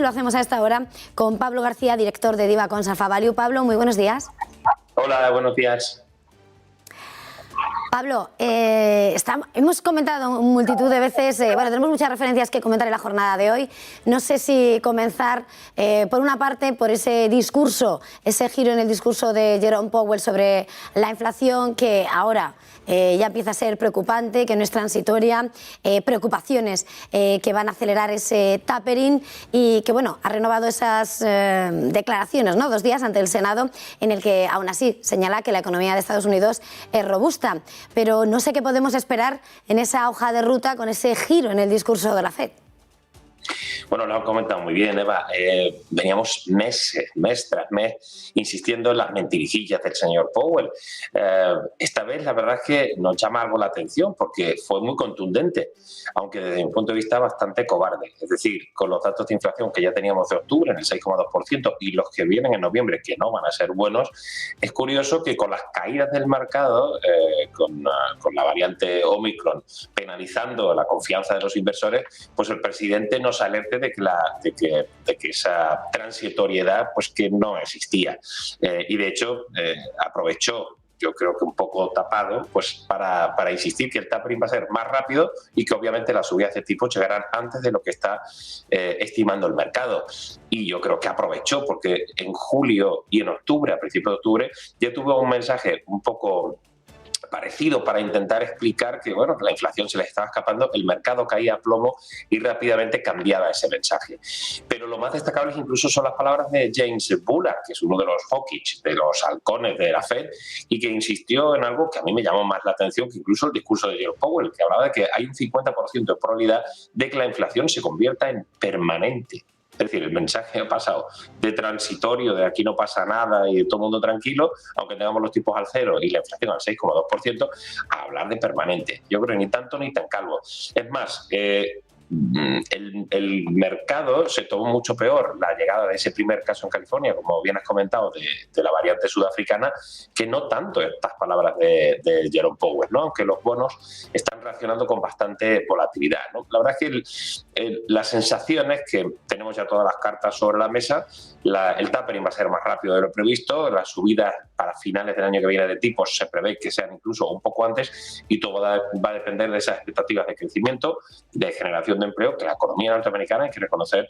y lo hacemos a esta hora con Pablo García, director de Divacons Alpha Value. Pablo, muy buenos días. Hola, buenos días. Pablo, hemos comentado multitud de veces, tenemos muchas referencias que comentar en la jornada de hoy. No sé si comenzar, por una parte, por ese discurso, ese giro en el discurso de Jerome Powell sobre la inflación, que ahora ya empieza a ser preocupante, que no es transitoria, preocupaciones que van a acelerar ese tapering y que, bueno, ha renovado esas declaraciones, ¿no? 2 días ante el Senado, en el que aún así señala que la economía de Estados Unidos es robusta. Pero no sé qué podemos esperar en esa hoja de ruta con ese giro en el discurso de la FED. Bueno, lo has comentado muy bien, Eva. Veníamos mes tras mes, insistiendo en las mentirijillas del señor Powell. Esta vez, la verdad es que nos llama algo la atención porque fue muy contundente, aunque desde mi punto de vista bastante cobarde. Es decir, con los datos de inflación que ya teníamos de octubre en el 6,2% y los que vienen en noviembre, que no van a ser buenos, es curioso que con las caídas del mercado, con la variante Omicron penalizando la confianza de los inversores, pues el presidente nos alerte de que esa transitoriedad pues que no existía. Y de hecho aprovechó, yo creo que un poco tapado, pues para insistir que el tapering va a ser más rápido y que obviamente las subidas de tipos llegarán antes de lo que está estimando el mercado. Y yo creo que aprovechó, porque en julio y en octubre, a principios de octubre, ya tuvo un mensaje un poco parecido para intentar explicar que, bueno, que la inflación se les estaba escapando, el mercado caía a plomo y rápidamente cambiaba ese mensaje. Pero lo más destacable incluso son las palabras de James Bullard, que es uno de los hawkish, de los halcones de la Fed, y que insistió en algo que a mí me llamó más la atención que incluso el discurso de Jerome Powell, que hablaba de que hay un 50% de probabilidad de que la inflación se convierta en permanente. Es decir, el mensaje ha pasado de transitorio, de aquí no pasa nada y todo el mundo tranquilo, aunque tengamos los tipos al 0 y la inflación al 6,2%, a hablar de permanente. Yo creo que ni tanto ni tan calvo. Es más, el mercado se tomó mucho peor la llegada de ese primer caso en California, como bien has comentado, de la variante sudafricana, que no tanto estas palabras de Jerome Powell, ¿no? Aunque los bonos están reaccionando con bastante volatilidad, ¿no? La verdad es que la sensación es que tenemos ya todas las cartas sobre la mesa. El tapering va a ser más rápido de lo previsto, las subidas para finales del año que viene de tipos se prevé que sean incluso un poco antes, y todo va a depender de esas expectativas de crecimiento, de generación de empleo, que la economía norteamericana, hay que reconocer,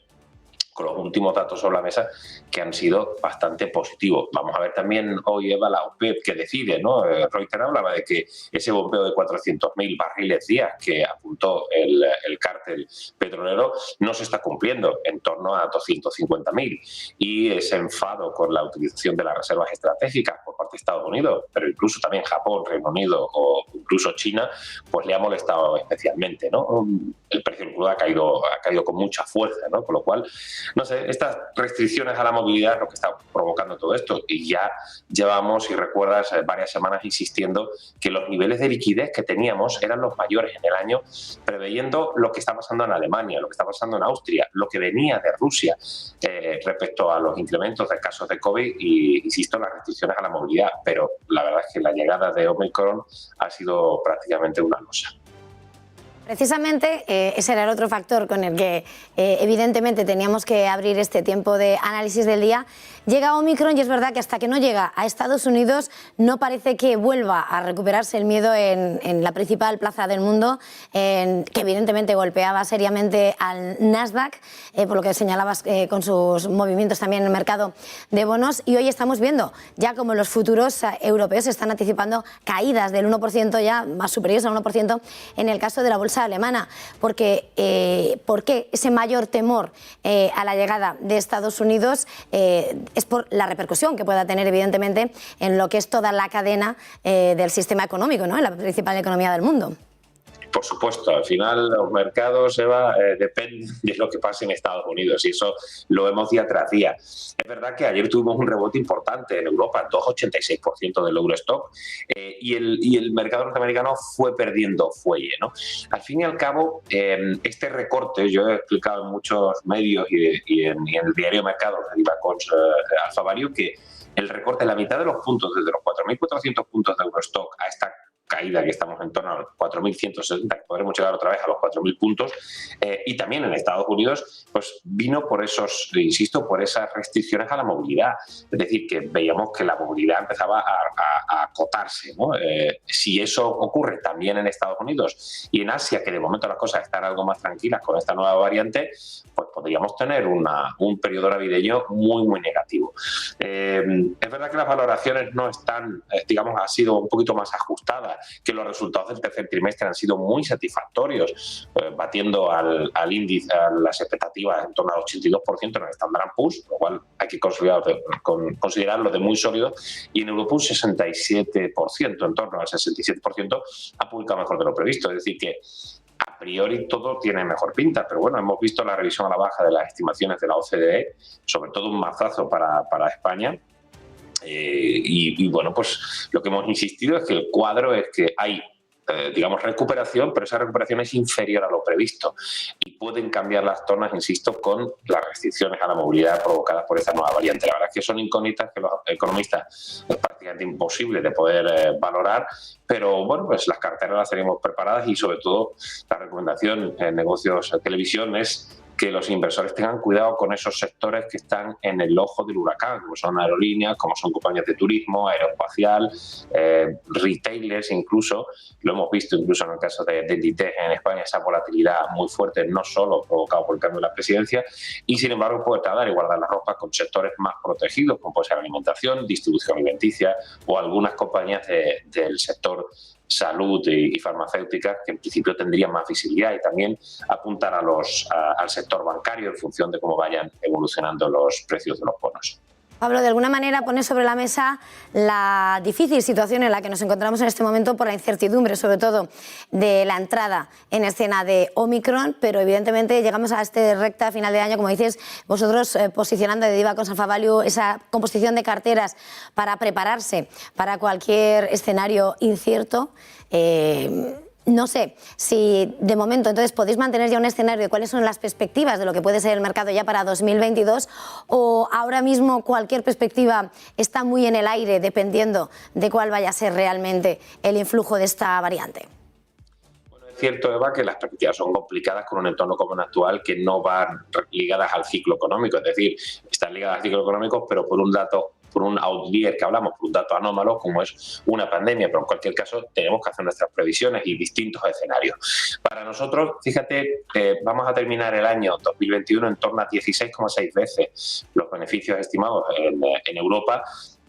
con los últimos datos sobre la mesa, que han sido bastante positivos. Vamos a ver también hoy, Eva, la OPEP que decide, ¿no? Reuters hablaba de que ese bombeo de 400.000 barriles día que apuntó el cártel petrolero no se está cumpliendo, en torno a 250.000. Y ese enfado con la utilización de las reservas estratégicas por parte de Estados Unidos, pero incluso también Japón, Reino Unido o incluso China, pues le ha molestado especialmente, ¿no? El precio del crudo ha caído con mucha fuerza, ¿no? Con lo cual, no sé, estas restricciones a la movilidad es lo que está provocando todo esto. Y ya llevamos, si recuerdas, varias semanas insistiendo que los niveles de liquidez que teníamos eran los mayores en el año, preveyendo lo que está pasando en Alemania, lo que está pasando en Austria, lo que venía de Rusia respecto a los incrementos de casos de COVID y, insisto, las restricciones a la movilidad. Pero la verdad es que la llegada de Omicron ha sido prácticamente una losa. Precisamente ese era el otro factor con el que evidentemente teníamos que abrir este tiempo de análisis del día. Llega Omicron y es verdad que hasta que no llega a Estados Unidos no parece que vuelva a recuperarse el miedo en la principal plaza del mundo, que evidentemente golpeaba seriamente al Nasdaq, por lo que señalabas con sus movimientos también en el mercado de bonos. Y hoy estamos viendo ya como los futuros europeos están anticipando caídas del 1%, ya más superiores al 1% en el caso de la bolsa alemana. Porque, ¿por qué ese mayor temor a la llegada de Estados Unidos? Es por la repercusión que pueda tener, evidentemente, en lo que es toda la cadena del sistema económico, ¿no? En la principal economía del mundo. Por supuesto, al final los mercados, Eva, dependen de lo que pase en Estados Unidos y eso lo vemos día tras día. Es verdad que ayer tuvimos un rebote importante en Europa, 2,86% del Eurostock, y el mercado norteamericano fue perdiendo fuelle, ¿no? Al fin y al cabo, este recorte, yo he explicado en muchos medios y en el diario Mercado de Divacons Alpha Value que el recorte, la mitad de los puntos, desde los 4.400 puntos de Eurostock a esta caída que estamos en torno a los 4.160, que podremos llegar otra vez a los 4.000 puntos, y también en Estados Unidos, pues vino por esos, insisto, por esas restricciones a la movilidad. Es decir, que veíamos que la movilidad empezaba a acotarse, ¿no? Si eso ocurre también en Estados Unidos y en Asia, que de momento las cosas están algo más tranquilas con esta nueva variante, pues podríamos tener un periodo navideño muy, muy negativo. Es verdad que las valoraciones no están, digamos, ha sido un poquito más ajustadas, que los resultados del tercer trimestre han sido muy satisfactorios, batiendo al índice, a las expectativas en torno al 82% en el Standard & Poor's, lo cual hay que considerarlo de muy sólido, y en Europa un 67%, en torno al 67%, ha publicado mejor de lo previsto. Es decir, que a priori todo tiene mejor pinta, pero bueno, hemos visto la revisión a la baja de las estimaciones de la OCDE, sobre todo un mazazo para España. Y bueno, pues lo que hemos insistido es que el cuadro es que hay, digamos, recuperación, pero esa recuperación es inferior a lo previsto y pueden cambiar las tornas, insisto, con las restricciones a la movilidad provocadas por esta nueva variante. La verdad es que son incógnitas que los economistas es prácticamente imposible de poder valorar, pero bueno, pues las carteras las tenemos preparadas y sobre todo la recomendación en negocios de televisión es que los inversores tengan cuidado con esos sectores que están en el ojo del huracán, como son aerolíneas, como son compañías de turismo, aeroespacial, retailers incluso. Lo hemos visto incluso en el caso de Inditex en España, esa volatilidad muy fuerte, no solo provocada por el cambio de la presidencia, y sin embargo puede tardar y guardar la ropa con sectores más protegidos, como puede ser alimentación, distribución alimenticia o algunas compañías del sector salud y farmacéuticas, que en principio tendrían más visibilidad, y también apuntar al sector bancario en función de cómo vayan evolucionando los precios de los bonos. Pablo, de alguna manera pone sobre la mesa la difícil situación en la que nos encontramos en este momento por la incertidumbre, sobre todo de la entrada en escena de Omicron, pero evidentemente llegamos a esta recta final de año, como dices, vosotros posicionando de Diva con Alpha Value esa composición de carteras para prepararse para cualquier escenario incierto. No sé si de momento entonces podéis mantener ya un escenario de cuáles son las perspectivas de lo que puede ser el mercado ya para 2022, o ahora mismo cualquier perspectiva está muy en el aire dependiendo de cuál vaya a ser realmente el influjo de esta variante. Bueno, es cierto, Eva, que las perspectivas son complicadas con un entorno como el actual, que no van ligadas al ciclo económico, es decir, están ligadas al ciclo económico, pero por un outlier que hablamos, por un dato anómalo como es una pandemia, pero en cualquier caso tenemos que hacer nuestras previsiones y distintos escenarios. Para nosotros, fíjate, vamos a terminar el año 2021 en torno a 16,6 veces los beneficios estimados en Europa.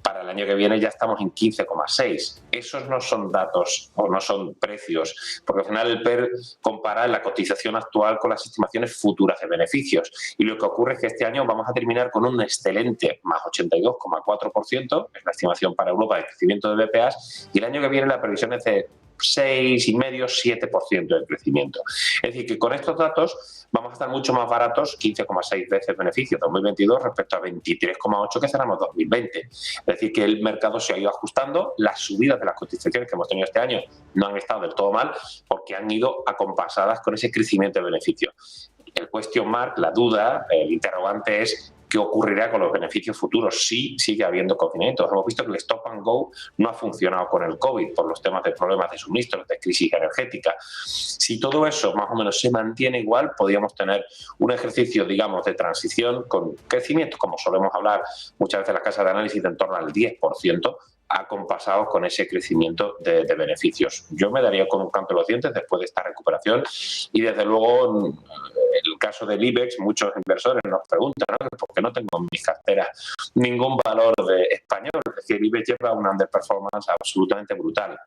Para el año que viene ya estamos en 15,6. Esos no son datos o no son precios, porque al final el PER compara la cotización actual con las estimaciones futuras de beneficios. Y lo que ocurre es que este año vamos a terminar con un excelente más 82,4%, es la estimación para Europa de crecimiento de BPAs, y el año que viene la previsión es de 6,5-7% de crecimiento. Es decir, que con estos datos vamos a estar mucho más baratos, 15,6 veces beneficios 2022 respecto a 23,8 que cerramos 2020. Es decir, que el mercado se ha ido ajustando, las subidas de las cotizaciones que hemos tenido este año no han estado del todo mal porque han ido acompasadas con ese crecimiento de beneficios. El question mark, la duda, el interrogante es ¿qué ocurrirá con los beneficios futuros? Sí, sigue habiendo confinamientos. Hemos visto que el stop and go no ha funcionado con el COVID por los temas de problemas de suministros, de crisis energética. Si todo eso más o menos se mantiene igual, podríamos tener un ejercicio, digamos, de transición con crecimientos, como solemos hablar muchas veces en las casas de análisis, de en torno al 10%, acompasados con ese crecimiento de beneficios. Yo me daría con un canto de los dientes después de esta recuperación y desde luego en el caso del IBEX muchos inversores nos preguntan, ¿no?, ¿por qué no tengo en mis carteras ningún valor de español? Es que el IBEX lleva una underperformance absolutamente brutal.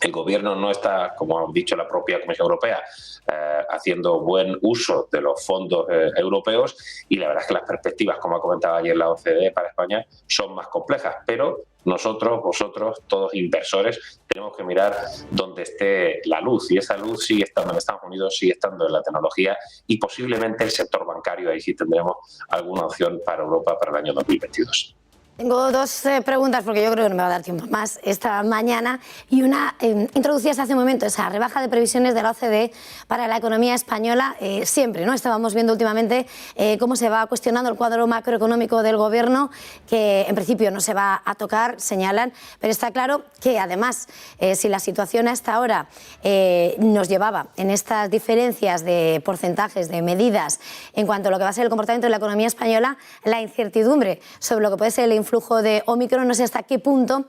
El gobierno no está, como ha dicho la propia Comisión Europea, haciendo buen uso de los fondos europeos, y la verdad es que las perspectivas, como ha comentado ayer la OCDE para España, son más complejas, pero nosotros, vosotros, todos inversores, tenemos que mirar dónde esté la luz, y esa luz sigue estando en Estados Unidos, sigue estando en la tecnología y posiblemente el sector bancario. Ahí sí tendremos alguna opción para Europa para el año 2022. Tengo dos preguntas, porque yo creo que no me va a dar tiempo más esta mañana. Y una, introducías hace un momento esa rebaja de previsiones de la OCDE para la economía española. Siempre, ¿no? Estábamos viendo últimamente cómo se va cuestionando el cuadro macroeconómico del Gobierno, que en principio no se va a tocar, señalan. Pero está claro que, además, si la situación hasta ahora nos llevaba en estas diferencias de porcentajes, de medidas, en cuanto a lo que va a ser el comportamiento de la economía española, la incertidumbre sobre lo que puede ser el flujo de Ómicron, no sé hasta qué punto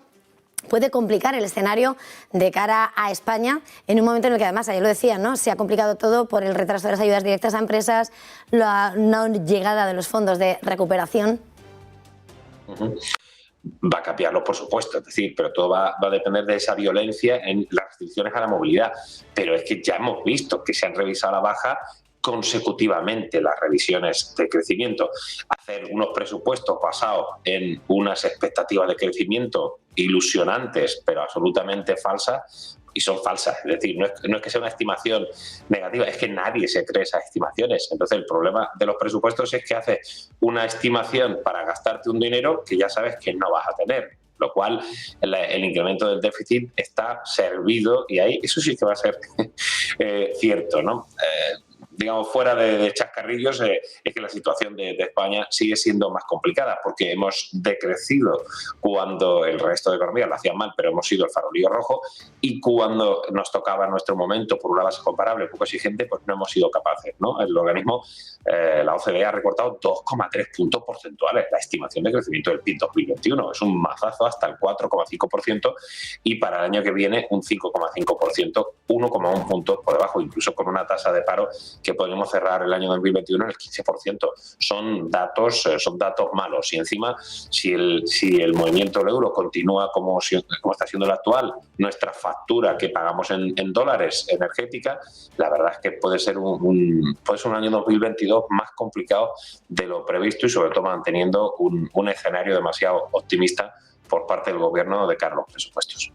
puede complicar el escenario de cara a España en un momento en el que, además, ayer lo decía, ¿no? Se ha complicado todo por el retraso de las ayudas directas a empresas, la no llegada de los fondos de recuperación. Va a cambiarlo, por supuesto, es decir, pero todo va a depender de esa violencia en las restricciones a la movilidad. Pero es que ya hemos visto que se han revisado a la baja consecutivamente las revisiones de crecimiento. Hacer unos presupuestos basados en unas expectativas de crecimiento ilusionantes, pero absolutamente falsas, y son falsas, es decir, no es que sea una estimación negativa, es que nadie se cree esas estimaciones. Entonces el problema de los presupuestos es que haces una estimación para gastarte un dinero que ya sabes que no vas a tener, lo cual el incremento del déficit está servido, y ahí eso sí que va a ser cierto, ¿no? Digamos, fuera de chascarrillos, es que la situación de España sigue siendo más complicada, porque hemos decrecido cuando el resto de economías lo hacían mal, pero hemos sido el farolillo rojo, y cuando nos tocaba nuestro momento por una base comparable poco exigente, pues no hemos sido capaces, ¿no? El organismo, la OCDE, ha recortado 2,3 puntos porcentuales la estimación de crecimiento del PIB 2021. Es un mazazo hasta el 4,5%, y para el año que viene un 5,5%, 1,1 puntos por debajo, incluso con una tasa de paro que podríamos cerrar el año 2021 en el 15%. Son datos malos. Y encima, si el movimiento del euro continúa como está siendo el actual, nuestra factura que pagamos en dólares energética, la verdad es que puede ser un año 2022 más complicado de lo previsto, y sobre todo manteniendo un escenario demasiado optimista por parte del Gobierno de cara a los presupuestos.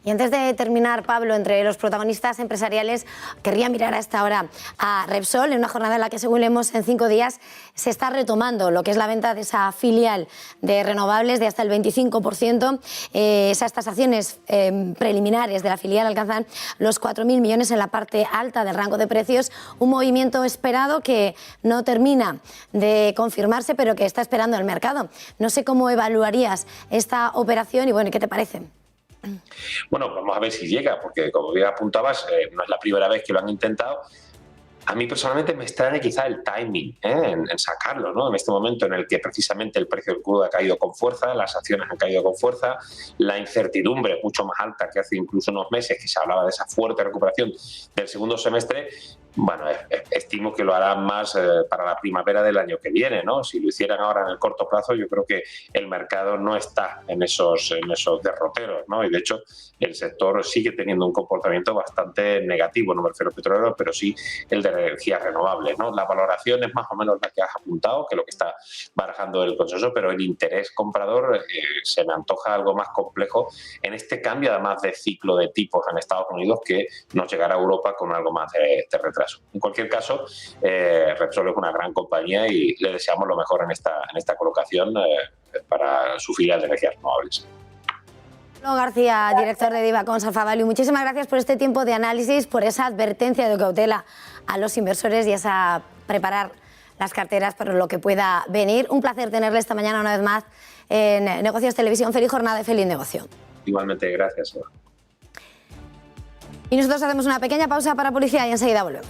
Y antes de terminar, Pablo, entre los protagonistas empresariales, querría mirar a esta hora a Repsol, en una jornada en la que, según leemos, en 5 días se está retomando lo que es la venta de esa filial de renovables de hasta el 25%. Esas tasaciones preliminares de la filial alcanzan los 4.000 millones en la parte alta del rango de precios. Un movimiento esperado que no termina de confirmarse, pero que está esperando el mercado. No sé cómo evaluarías esta operación y, bueno, ¿qué te parece? Bueno, vamos a ver si llega, porque como bien apuntabas, no es la primera vez que lo han intentado. A mí personalmente me extraña quizá el timing en sacarlo, ¿no? En este momento en el que precisamente el precio del crudo ha caído con fuerza, las acciones han caído con fuerza, la incertidumbre mucho más alta que hace incluso unos meses, que se hablaba de esa fuerte recuperación del segundo semestre. Bueno, estimo que lo harán más para la primavera del año que viene, ¿no? Si lo hicieran ahora en el corto plazo, yo creo que el mercado no está en esos derroteros, ¿no? Y de hecho, el sector sigue teniendo un comportamiento bastante negativo, no me refiero al petrolero, pero sí el de energías renovables, ¿no? La valoración es más o menos la que has apuntado, que es lo que está barajando el consenso, pero el interés comprador se me antoja algo más complejo en este cambio, además de ciclo de tipos en Estados Unidos, que nos llegará a Europa con algo más de retraso. En cualquier caso, Repsol es una gran compañía y le deseamos lo mejor en esta colocación para su filial de energías renovables. Pablo García, director de Divacons Alpha Value, muchísimas gracias por este tiempo de análisis, por esa advertencia de cautela a los inversores y esa preparar las carteras para lo que pueda venir. Un placer tenerle esta mañana una vez más en Negocios Televisión. Feliz jornada y feliz negocio. Igualmente, gracias. Y nosotros hacemos una pequeña pausa para publicidad y enseguida volvemos.